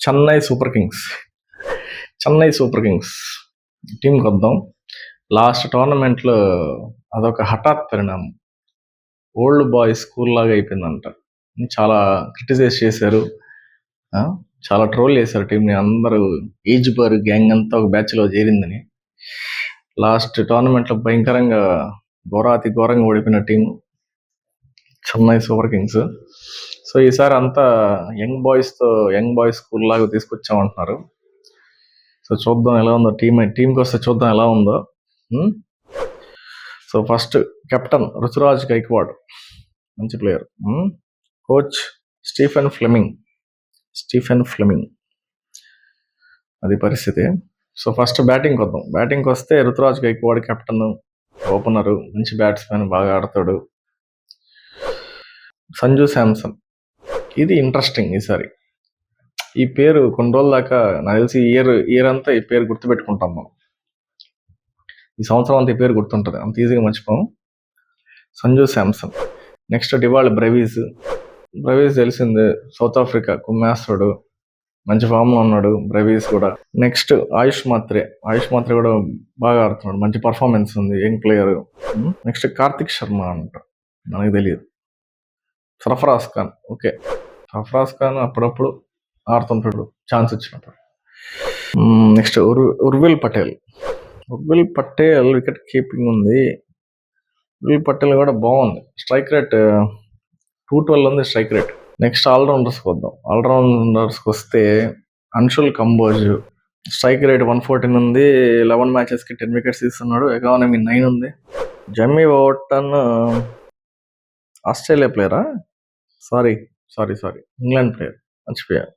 Chennai super Kings. Chennai super Kings టీంకి వద్దాం. Last టోర్నమెంట్లో అదొక హఠాత్ పరిణామం. ఓల్డ్ బాయ్స్ స్కూల్ లాగా అయిపోయిందంట. చాలా క్రిటిసైజ్ చేశారు, చాలా ట్రోల్ చేశారు టీంని. అందరూ ఏజ్ బార్ గ్యాంగ్ అంతా ఒక బ్యాచ్లో చేరిందని. లాస్ట్ టోర్నమెంట్లో భయంకరంగా ఘోరాతి ఘోరంగా ఓడిపోయిన team Chennai super Kings. So ఈసారి అంతా యంగ్ బాయ్స్ స్కూల్ లాగా తీసుకొచ్చామంటున్నారు. సో చూద్దాం ఎలా ఉందో టీంకి వస్తే చూద్దాం ఎలా ఉందో. So first captain Ruturaj Gaikwad, మంచి ప్లేయర్. Coach Stephen Fleming. అది పరిస్థితి. సో ఫస్ట్ బ్యాటింగ్కి వద్దాం. బ్యాటింగ్కి వస్తే రుతురాజ్ గైక్వాడ్ కెప్టెన్, ఓపెనరు, మంచి బ్యాట్స్మెన్, బాగా ఆడతాడు. సంజు శాంసన్, ఇది ఇంట్రెస్టింగ్. ఈసారి ఈ పేరు కొన్ని రోజుల దాకా నాకు తెలిసి ఇయర్ అంతా ఈ పేరు గుర్తుపెట్టుకుంటాం మనం. ఈ సంవత్సరం అంతా ఈ పేరు గుర్తుంటుంది, అంత ఈజీగా మర్చిపోం. సంజు శాంసన్. నెక్స్ట్ డివాల్డ్ బ్రెవీస్ తెలిసిందే, సౌత్ ఆఫ్రికా కుమ్మేస్తాడు, మంచి ఫామ్లో ఉన్నాడు బ్రెవీస్ కూడా. నెక్స్ట్ ఆయుష్ మాత్రే కూడా బాగా ఆడుతున్నాడు, మంచి పర్ఫార్మెన్స్ ఉంది, young player. Next Karthik Sharma అంట, మనకు తెలియదు. సర్ఫరాజ్ ఖాన్ అప్పుడప్పుడు ఆడుతుంటాడు ఛాన్స్ వచ్చినప్పుడు. Next Urvil Patel wicket keeping ఉంది. ఉర్విల్ పటేల్ కూడా బాగుంది. స్ట్రైక్ రేట్ 212 ఉంది స్ట్రైక్ రేట్. నెక్స్ట్ ఆల్రౌండర్స్కి వద్దాం. ఆల్రౌండర్స్కి వస్తే అన్షుల్ కంబోజ్, స్ట్రైక్ రేట్ 114 ఉంది. 11 మ్యాచెస్కి 10 వికెట్స్ తీస్తున్నాడు. ఎకానమీ 9 ఉంది. జమ్మీ ఓవర్టన్ ఆస్ట్రేలియా ప్లేయరా? సారీ ఇంగ్లాండ్ ప్లేయర్, మర్చిపోయారు.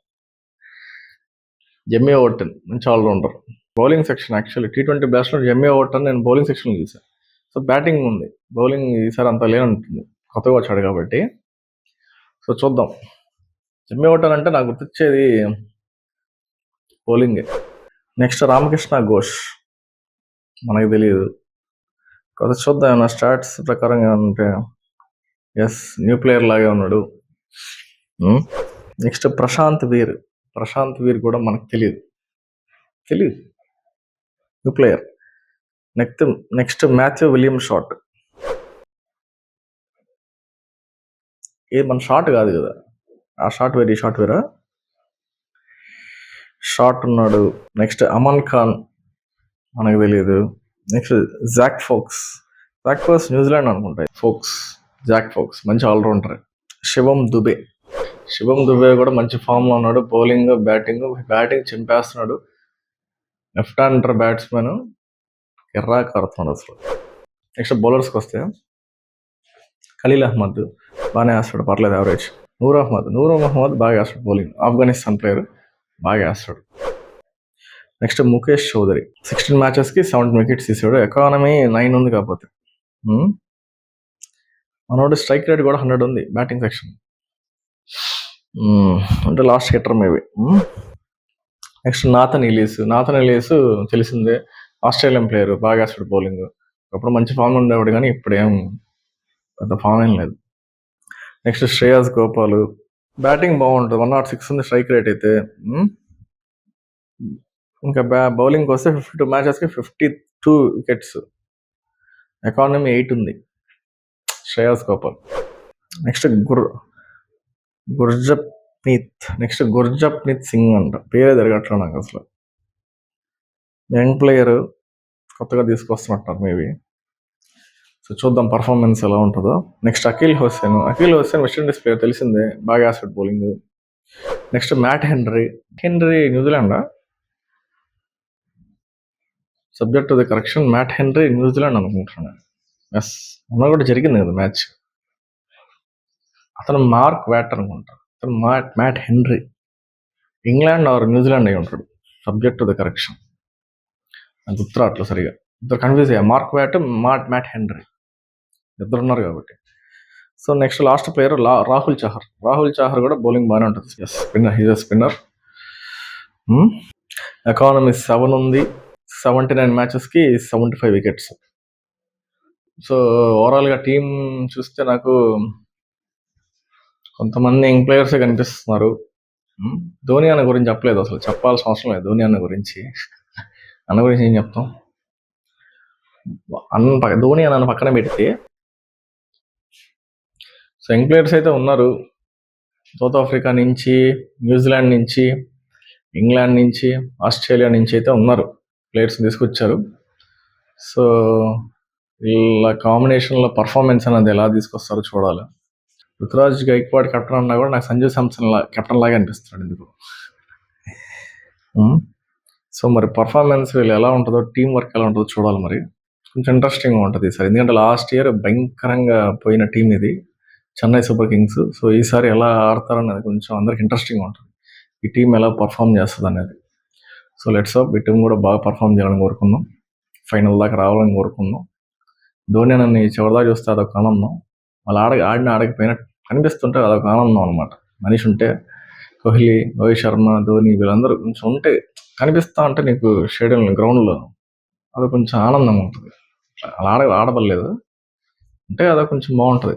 జమ్మీ ఓవర్టన్ మంచి allrounder. Bowling section actually T20 బ్యాట్స్లో జమ్మీ ఓవర్టన్ నేను బౌలింగ్ సెక్షన్లో చూసాను. సో బ్యాటింగ్ ఉంది, బౌలింగ్ ఈసారి అంతా లేనుంటుంది, కొత్తగా వచ్చాడు కాబట్టి. సో చూద్దాం. జమ్మీ ఓవర్టన్ అంటే నాకు గుర్తొచ్చేది బౌలింగే. నెక్స్ట్ రామకృష్ణ ఘోష్, మనకు తెలియదు, కొత్త చూద్దాం. ఏమన్నా స్టాట్స్ ప్రకారంగా ఉంటే ఎస్, న్యూ ప్లేయర్ లాగే ఉన్నాడు. నెక్స్ట్ ప్రశాంత్ వీర్ కూడా మనకు తెలియదు, new player. Next Matthew William shot, ఇది మన షాట్ కాదు కదా, ఆ షాట్ వేరా. షాట్ ఉన్నాడు. నెక్స్ట్ అమన్ ఖాన్, మనకు తెలియదు. నెక్స్ట్ జాక్ ఫోక్స్ న్యూజిలాండ్ అనుకుంటా. జాక్ ఫోక్స్ మంచి ఆల్రౌండర్. శివం దుబే కూడా మంచి ఫామ్లో ఉన్నాడు. బౌలింగ్ బ్యాటింగ్ చింపేస్తున్నాడు. లెఫ్ట్ హ్యాండర్ బ్యాట్స్మెన్, ఎర్రాకారుతున్నాడు అసలు. నెక్స్ట్ బౌలర్స్కి వస్తే ఖలీల్ అహ్మద్ బాగానే వేస్తాడు, పర్లేదు యావరేజ్. నూర్ మహమ్మద్ బాగా వేస్తాడు బౌలింగ్, ఆఫ్ఘనిస్తాన్ ప్లేయర్, బాగా వేస్తాడు. నెక్స్ట్ ముఖేష్ చౌదరి 16 మ్యాచెస్కి 17 వికెట్స్ తీసాడు. ఎకానమీ 9 ఉంది. కాకపోతే మనోడు స్ట్రైక్ రేట్ కూడా 100 ఉంది. బ్యాటింగ్ సెక్షన్ అంటే last hitter maybe. Next Nathan Ellis తెలిసిందే, ఆస్ట్రేలియన్ ప్లేయర్, బాగా వేస్తాడు బౌలింగ్. అప్పుడు మంచి ఫామ్ ఉండేవాడు కానీ ఇప్పుడు ఏం పెద్ద ఫామ్ ఏం లేదు. నెక్స్ట్ శ్రేయస్ గోపాల్, బ్యాటింగ్ బాగుంటుంది, 106 ఉంది స్ట్రైక్ రేట్ అయితే. ఇంకా బౌలింగ్కి వస్తే 52 మ్యాచెస్కి 52 వికెట్స్, ఎకానమీ 8 ఉంది. శ్రేయస్ గోపాల్. నెక్స్ట్ గుర్జప్నీత్ సింగ్ అంట, పేరే తిరగట్లా నాకు అసలు. యంగ్ ప్లేయర్, కొత్తగా తీసుకొస్తున్నట్టారు మేబీ. సో చూద్దాం పర్ఫార్మెన్స్ ఎలా ఉంటుందో. Next Akeal Hosein West Indies player, తెలిసిందే, బాగా వేస్తాడు బౌలింగ్. నెక్స్ట్ మ్యాట్ హెన్రీ న్యూజిలాండా? Subject to the correction, Matt Henry New Zealand అనుకుంటున్నాను. ఎస్, మొన్న కూడా జరిగింది కదా మ్యాచ్. అతను మార్క్ వ్యాటర్ అనుకుంటా. అతను Matt Henry England or New Zealand అయి ఉంటాడు. సబ్జెక్ట్ టు ది కరెక్షన్, గుర్తురా అట్లా సరిగా, ఇద్దరు కన్ఫ్యూజ్ అయ్యా. మార్క్ వ్యాట్, మ్యాట్ హెన్రీ ఇద్దరు ఉన్నారు కాబట్టి. So next last player Rahul Chahar కూడా బౌలింగ్ బాగానే ఉంటుంది. స్పిన్నర్. ఎకానమీ 7 ఉంది. 79 మ్యాచెస్కి 75 వికెట్స్. సో ఓవరాల్గా టీం చూస్తే నాకు కొంతమంది యంగ్ ప్లేయర్సే కనిపిస్తున్నారు. ధోని అన్న గురించి చెప్పలేదు, అసలు చెప్పాల్సిన అవసరం లేదు. ధోని అన్న గురించి ఏం చెప్తాం. ధోని అన్న పక్కన పెడితే సో యంగ్ ప్లేయర్స్ అయితే ఉన్నారు. సౌత్ ఆఫ్రికా నుంచి, న్యూజిలాండ్ నుంచి, ఇంగ్లాండ్ నుంచి, ఆస్ట్రేలియా నుంచి అయితే ఉన్నారు, ప్లేయర్స్ తీసుకొచ్చారు. సో వీళ్ళ కాంబినేషన్లో పర్ఫార్మెన్స్ అనేది ఎలా తీసుకొస్తారో చూడాలి. రుతురాజ్ గైక్వాడ్ కెప్టెన్ అన్నా కూడా నాకు సంజు శాంసన్ కెప్టెన్ లాగా అనిపిస్తున్నాడు ఎందుకు. సో మరి పర్ఫార్మెన్స్ వీళ్ళు ఎలా ఉంటుందో, టీం వర్క్ ఎలా ఉంటుందో చూడాలి. మరి కొంచెం ఇంట్రెస్టింగ్గా ఉంటుంది ఈసారి, ఎందుకంటే లాస్ట్ ఇయర్ భయంకరంగా పోయిన టీం ఇది, చెన్నై సూపర్ కింగ్స్. సో ఈసారి ఎలా ఆడతారనేది కొంచెం అందరికి ఇంట్రెస్టింగ్గా ఉంటుంది, ఈ టీం ఎలా పర్ఫామ్ చేస్తుంది అనేది. సో లెట్స్ హోప్ ఈ టీం కూడా బాగా పర్ఫామ్ చేయాలని కోరుకుందాం, ఫైనల్ దాకా రావాలని కోరుకుందాం. ధోని నన్ను చివరిదాకా చూస్తే అదొక ఆనందం, వాళ్ళు ఆడకపోయినా కనిపిస్తుంటే అదొక ఆనందం అనమాట. మనిషి ఉంటే కోహ్లీ, రోహిత్ శర్మ, ధోని వీళ్ళందరూ కొంచెం ఉంటే కనిపిస్తా ఉంటే నీకు స్టేడియం గ్రౌండ్లో అది కొంచెం ఆనందంగా ఉంటుంది. అలా ఆడబడలేదు అంటే అదో కొంచెం బాగుంటుంది,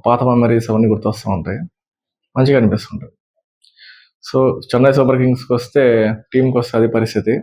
పాత మెమరీస్ అవన్నీ గుర్తొస్తూ ఉంటాయి, మంచిగా అనిపిస్తుంటుంది. సో చెన్నై సూపర్ కింగ్స్కి వస్తే, టీంకి వస్తే అది పరిస్థితి.